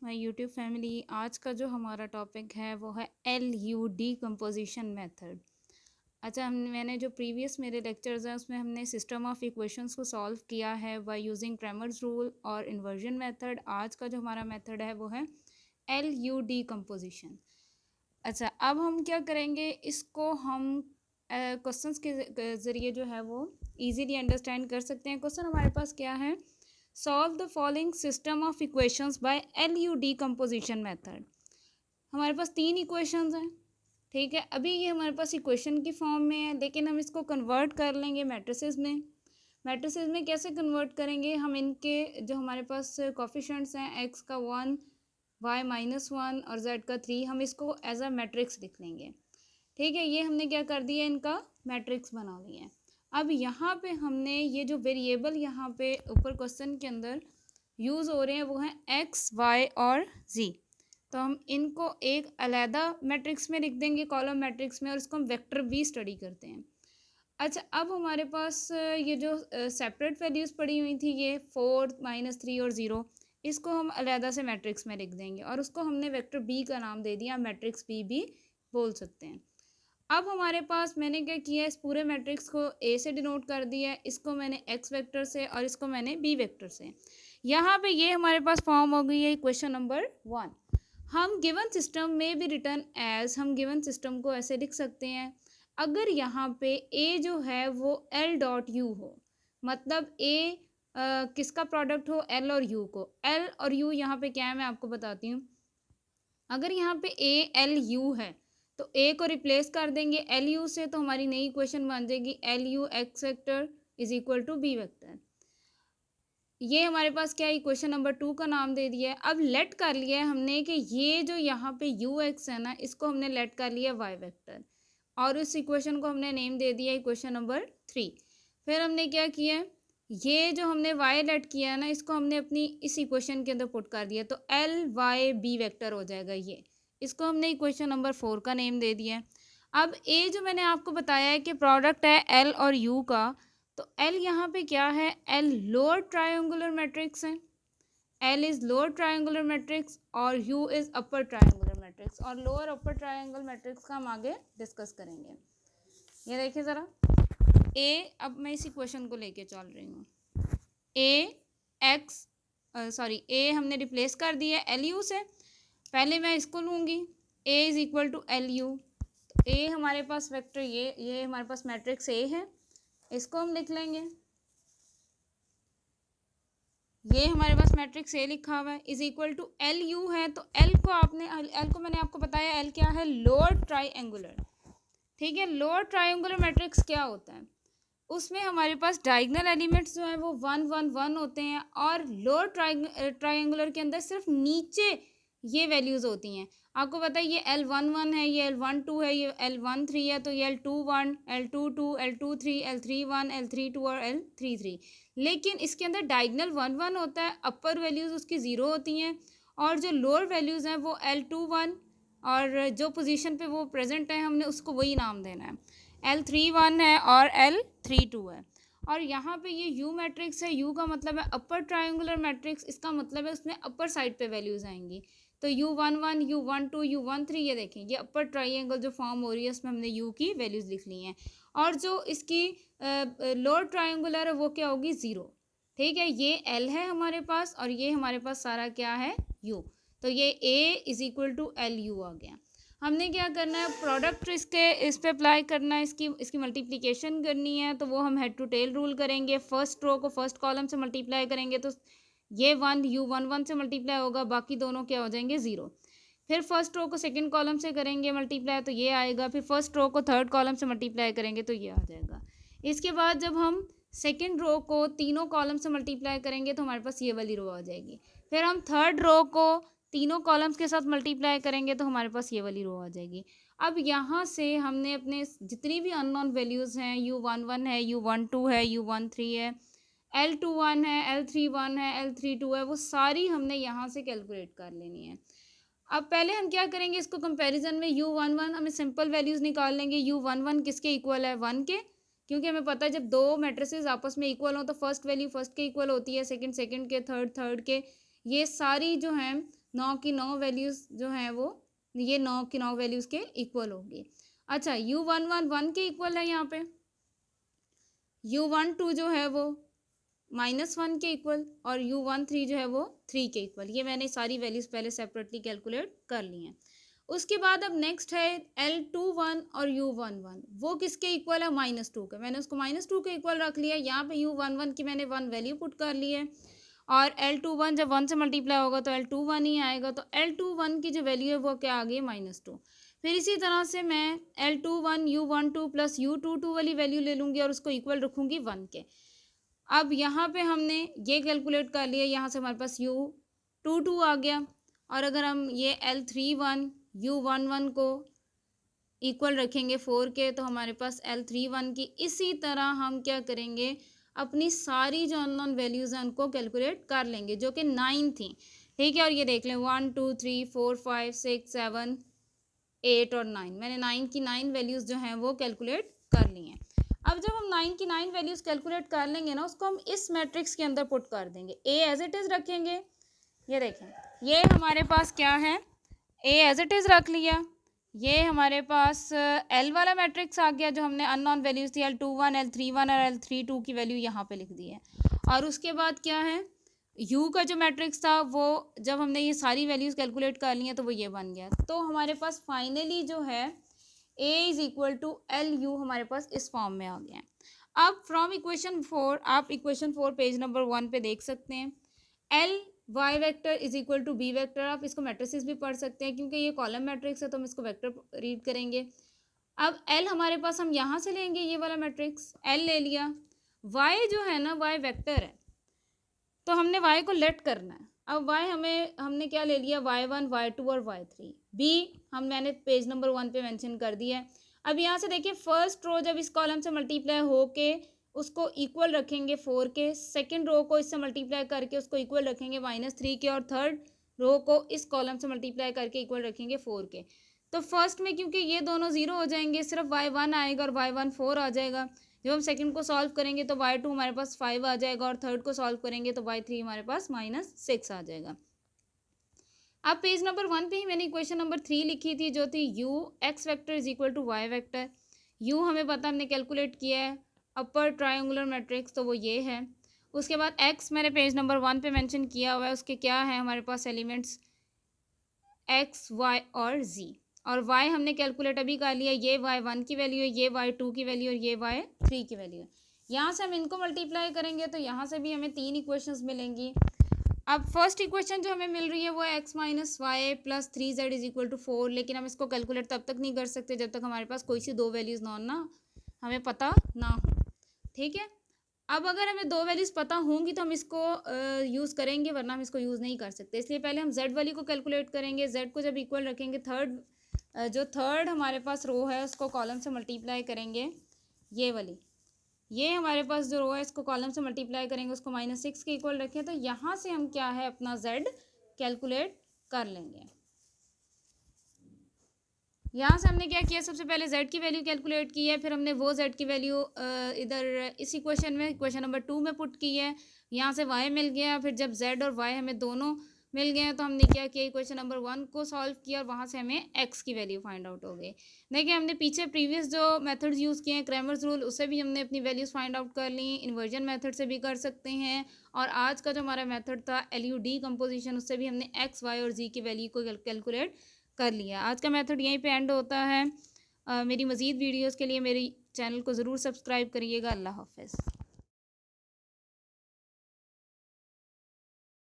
My YouTube family. आज का जो हमारा टॉपिक है वो है LUD कंपोजिशन मेथड। अच्छा, मैंने जो प्रीवियस मेरे लेक्चर्स हैं उसमें हमने सिस्टम ऑफ इक्वेशंस को सॉल्व किया है बाय यूजिंग क्रैमर्स रूल और इन्वर्जन मेथड। आज का जो हमारा मेथड है वो है LUD कंपोजिशन। अच्छा, अब हम क्या करेंगे, इसको हम क्वेश्चंस के ज़रिए जो है वो इजीली अंडरस्टैंड कर सकते हैं। क्वेश्चन हमारे पास क्या है, solve the following system of equations bye LUD composition method. हमारे पास 3 इक्वेशंस हैं, ठीक है। अभी ये हमारे पास इक्वेशन की फॉर्म में है, लेकिन हम इसको कन्वर्ट कर लेंगे मैट्रिसेस में। मैट्रिसेस में कैसे कन्वर्ट करेंगे, हम इनके जो हमारे पास कोफिशिएंट्स हैं x का 1, y -1 और z का 3, हम इसको एज अ मैट्रिक्स लिख लेंगे, ठीक है। ये हमने क्या कर दिया, इनका मैट्रिक्स बना लिया है। अब यहाँ पे हमने ये जो वेरिएबल यहाँ पे ऊपर क्वेश्चन के अंदर यूज़ हो रहे हैं वो हैं x, y और z। तो हम इनको एक अलहदा मैट्रिक्स में लिख देंगे, कॉलम मैट्रिक्स में, और इसको हम वेक्टर भी स्टडी करते हैं। अच्छा, अब हमारे पास ये जो सेपरेट वैल्यूज़ पड़ी हुई थी, ये 4, -3 और 0, इसको हम अलहदा से मैट्रिक्स में लिख देंगे और उसको हमने वेक्टर बी का नाम दे दिया, मैट्रिक्स बी भी बोल सकते हैं। अब हमारे पास मैंने क्या किया, इस पूरे मैट्रिक्स को ए से डिनोट कर दिया है, इसको मैंने एक्स वेक्टर से और इसको मैंने बी वेक्टर से। यहाँ पे ये हमारे पास फॉर्म हो गई है इक्वेशन नंबर 1। हम गिवन सिस्टम में भी रिटर्न एज, हम गिवन सिस्टम को ऐसे लिख सकते हैं, अगर यहाँ पे ए जो है वो L डॉट यू हो, मतलब ए किसका प्रोडक्ट हो, L और U को। L और U यहाँ पे क्या है मैं आपको बताती हूँ। अगर यहाँ पे ALU है तो A को रिप्लेस कर देंगे LU से, तो हमारी नई इक्वेशन बन जाएगी LU x vector is equal to B vector. ये हमारे पास क्या है, इक्वेशन नंबर 2 का नाम दे दिया है। अब लेट कर लिया है हमने कि ये जो यहाँ पे UX है ना, इसको हमने लेट कर लिया y वेक्टर और इस इक्वेशन को हमने नेम दे दिया इक्वेशन नंबर 3। फिर हमने क्या किया, ये जो हमने y लेट किया है ना, इसको हमने अपनी इस इक्वेशन के अंदर पुट कर दिया, तो LYB वेक्टर हो जाएगा ये। इसको हमने इक्वेशन नंबर 4 का नेम दे दिया है। अब ए जो मैंने आपको बताया है कि प्रोडक्ट है L और U का, तो L यहाँ पे क्या है, L लोअर ट्रायंगुलर मैट्रिक्स है, L is lower triangular matrix और U is upper triangular matrix, और लोअर अपर ट्रायंगल मैट्रिक्स का हम आगे डिस्कस करेंगे। ये देखिए ज़रा, A, अब मैं इसी क्वेश्चन को लेके चल रही हूँ। A हमने रिप्लेस कर दिया LU से, पहले मैं इसको लूँगी A is equal to LU। A हमारे पास वेक्टर ये हमारे पास मैट्रिक्स ए है, इसको हम लिख लेंगे। ये हमारे पास मैट्रिक्स ए लिखा हुआ है इज इक्वल टू LU है, तो L को मैंने आपको बताया L क्या है, लोअर ट्राइएंगुलर, ठीक है। लोअर ट्राइएंगुलर मैट्रिक्स क्या होता है, उसमें हमारे पास डायगोनल एलिमेंट्स जो है वो 1 1 1 होते हैं, और लोअर ट्राइएंगुलर के अंदर सिर्फ नीचे ये वैल्यूज़ होती हैं। आपको पता है ये L11 है, ये L12 है, ये L13 है, तो ये L21, L22, L23, L31, L32 और L33। लेकिन इसके अंदर डायगोनल 1 1 होता है, अपर वैल्यूज़ उसकी 0 होती हैं, और जो लोअर वैल्यूज़ हैं वो L21, और जो पोजीशन पे वो प्रेजेंट है हमने उसको वही नाम देना है। L31 है और L32 है। और यहाँ पे ये U मैट्रिक्स है, U का मतलब है अपर ट्रायंगुलर मैट्रिक्स, इसका मतलब है उसमें अपर साइड पे वैल्यूज़ आएंगी। तो U11, U12, U13, ये देखें ये अपर ट्रायंगल जो फॉर्म हो रही है उसमें हमने U की वैल्यूज़ लिख ली हैं, और जो इसकी लोअर ट्रायंगुलर है वो क्या होगी, 0, ठीक है। ये L है हमारे पास और ये हमारे पास सारा क्या है, U, तो ये A is equal to LU आ गया। हमने क्या करना है, प्रोडक्ट इस पे अप्लाई करना है, इसकी मल्टीप्लिकेशन करनी है, तो वो हम हेड टू टेल रूल करेंगे। फर्स्ट रो को फर्स्ट कॉलम से मल्टीप्लाई करेंगे तो ये 1 U11 से मल्टीप्लाई होगा, बाकी दोनों क्या हो जाएंगे, 0। फिर फर्स्ट रो को सेकंड कॉलम से करेंगे मल्टीप्लाई तो ये आएगा, फिर फर्स्ट रो को थर्ड कॉलम से मल्टीप्लाई करेंगे तो ये आ जाएगा। इसके बाद जब हम सेकेंड रो को तीनों कॉलम से मल्टीप्लाई करेंगे तो हमारे पास ये वाली रो आ जाएगी। फिर हम थर्ड रो को तीनों कॉलम्स के साथ मल्टीप्लाई करेंगे तो हमारे पास ये वाली रो आ जाएगी। अब यहाँ से हमने अपने जितनी भी अननोन वैल्यूज़ हैं, U11 है, U12 है, U13 है, L21 है, L31 है, L32 है, वो सारी हमने यहाँ से कैलकुलेट कर लेनी है। अब पहले हम क्या करेंगे, इसको कंपैरिजन में U11 हमें सिंपल वैल्यूज़ निकाल लेंगे। U11 किसके इक्वल है, 1 के, क्योंकि हमें पता है जब दो मैट्रिसेस आपस में इक्वल हो तो फर्स्ट वैल्यू फर्स्ट के इक्वल होती है, सेकंड सेकंड के, थर्ड थर्ड के, ये सारी जो हैं 9 की 9 वैल्यूज़ जो हैं वो ये 9 की 9 वैल्यूज़ के इक्वल होगी। अच्छा U11 1 के इक्वल है यहाँ पे, U12 जो है वो -1 के इक्वल और U13 जो है वो 3 के इक्वल। ये मैंने सारी वैल्यूज़ पहले सेपरेटली कैलकुलेट कर ली हैं। उसके बाद अब नेक्स्ट है L21 और U11, वो किसके इक्वल है, -2 के। मैंने उसको -2 के इक्वल रख लिया। यहाँ पे U11 की मैंने 1 वैल्यू पुट कर ली है और L21 जब 1 से मल्टीप्लाई होगा तो L21 ही आएगा, तो L21 की जो वैल्यू है वो क्या आ गई, -2। फिर इसी तरह से मैं L21 U12 प्लस U22 वाली वैल्यू ले लूँगी और उसको इक्वल रखूँगी 1 के। अब यहाँ पे हमने ये कैलकुलेट कर लिया, यहाँ से हमारे पास U22 आ गया और अगर हम ये L31 U11 को इक्वल रखेंगे 4 के तो हमारे पास L31 की इसी तरह हम क्या करेंगे, अपनी सारी जो अननोन वैल्यूज़ हैं उनको कैलकुलेट कर लेंगे जो कि 9 थी, ठीक है। और ये देख लें 1 2 3 4 5 6 7 8 और 9, मैंने 9 की 9 वैल्यूज़ जो हैं वो कैलकुलेट कर ली हैं। अब जब हम 9 की 9 वैल्यूज़ कैलकुलेट कर लेंगे ना, उसको हम इस मैट्रिक्स के अंदर पुट कर देंगे। ए एज इट इज़ रखेंगे, ये देखें ये हमारे पास क्या है, ए एज इट इज़ रख लिया। ये हमारे पास एल वाला मैट्रिक्स आ गया जो हमने अननोन वैल्यूज़ थी L21 L31 और L32 की वैल्यू यहाँ पे लिख दी है। और उसके बाद क्या है, यू का जो मैट्रिक्स था वो जब हमने ये सारी वैल्यूज़ कैलकुलेट कर ली हैं तो वो ये बन गया। तो हमारे पास फाइनली जो है A is equal to L U हमारे पास इस फॉर्म में आ गया है। अब फ्रॉम इक्वेशन 4 आप इक्वेशन 4 पेज नंबर 1 पे देख सकते हैं, L Y vector is equal to B vector. आप इसको मैट्रिसेस भी पढ़ सकते हैं क्योंकि ये कॉलम मैट्रिक्स है तो हम इसको वेक्टर रीड करेंगे। अब एल हमारे पास हम यहाँ से लेंगे, ये वाला मैट्रिक्स एल ले लिया। वाई जो है ना, वाई वेक्टर है तो हमने वाई को लेट करना है। अब वाई हमने क्या ले लिया, y1 y2 और y3। बी मैंने पेज नंबर 1 पे मेंशन कर दिया है। अब यहाँ से देखिए फर्स्ट रो जब इस कॉलम से मल्टीप्लाई होके उसको इक्वल रखेंगे 4 के, सेकंड रो को इससे मल्टीप्लाई करके उसको इक्वल रखेंगे -3 के और थर्ड रो को इस कॉलम से मल्टीप्लाई करके इक्वल रखेंगे 4 के। तो फर्स्ट में क्योंकि ये दोनों ज़ीरो हो जाएंगे, सिर्फ y1 आएगा और y1 4 आ जाएगा। जब हम सेकंड को सॉल्व करेंगे तो y2 हमारे पास 5 आ जाएगा और थर्ड को सॉल्व करेंगे तो y3 हमारे पास -6 आ जाएगा। अब पेज नंबर 1 पे ही मैंने इक्वेशन नंबर 3 लिखी थी जो थी u x vector is equal to y vector. u हमें पता हमने कैलकुलेट किया है अपर ट्रायंगुलर मैट्रिक्स, तो वो ये है। उसके बाद x मैंने पेज नंबर 1 पे मेंशन किया हुआ है, उसके क्या है हमारे पास एलिमेंट्स x y और z। और y हमने कैलकुलेट अभी कर लिया, ये y1 की वैल्यू है, ये y2 की वैल्यू और ये y3 की वैल्यू है। यहाँ से हम इनको मल्टीप्लाई करेंगे तो यहाँ से भी हमें 3 इक्वेशंस मिलेंगी। अब फर्स्ट इक्वेशन जो हमें मिल रही है वो है x minus Y plus 3z is equal to 4, लेकिन हम इसको कैलकुलेट तब तक नहीं कर सकते जब तक हमारे पास कोई सी दो वैल्यूज़ ना हमें पता ना हो, ठीक है। अब अगर हमें दो वैल्यूज़ पता होंगी तो हम इसको यूज़ करेंगे, वरना हम इसको यूज़ नहीं कर सकते। इसलिए पहले हम z वाली को कैलकुलेट करेंगे। z को जब इक्वल रखेंगे जो थर्ड हमारे पास रो है उसको कॉलम से मल्टीप्लाई करेंगे, ये वाली ये हमारे पास जो रो है इसको कॉलम से मल्टीप्लाई करेंगे, उसको -6 के इक्वल रखें तो यहाँ से हम क्या है अपना z कैलकुलेट कर लेंगे। यहाँ से हमने क्या किया, सबसे पहले z की वैल्यू कैलकुलेट की है, फिर हमने वो z की वैल्यू इधर इस इक्वेशन में इक्वेशन नंबर 2 में पुट की है। यहाँ से y मिल गया, फिर जब z और y हमें दोनों मिल गए तो हमने क्या किया, इक्वेशन नंबर 1 को सॉल्व किया और वहाँ से हमें x की वैल्यू फाइंड आउट हो गई। देखिए हमने पीछे प्रीवियस जो मेथड्स यूज़ किए हैं, क्रैमर्स रूल, उससे भी हमने अपनी वैल्यूज़ फाइंड आउट कर ली, इन्वर्जन मेथड से भी कर सकते हैं, और आज का जो हमारा मेथड था LUD कंपोजिशन, उससे भी हमने x y और z की वैल्यू को कैलकुलेट कर लिया। आज का मेथड यहीं पे एंड होता है। मेरी मज़ीद वीडियोज़ के लिए मेरी चैनल को ज़रूर सब्सक्राइब करिएगा। अल्लाह हाफ़िज़।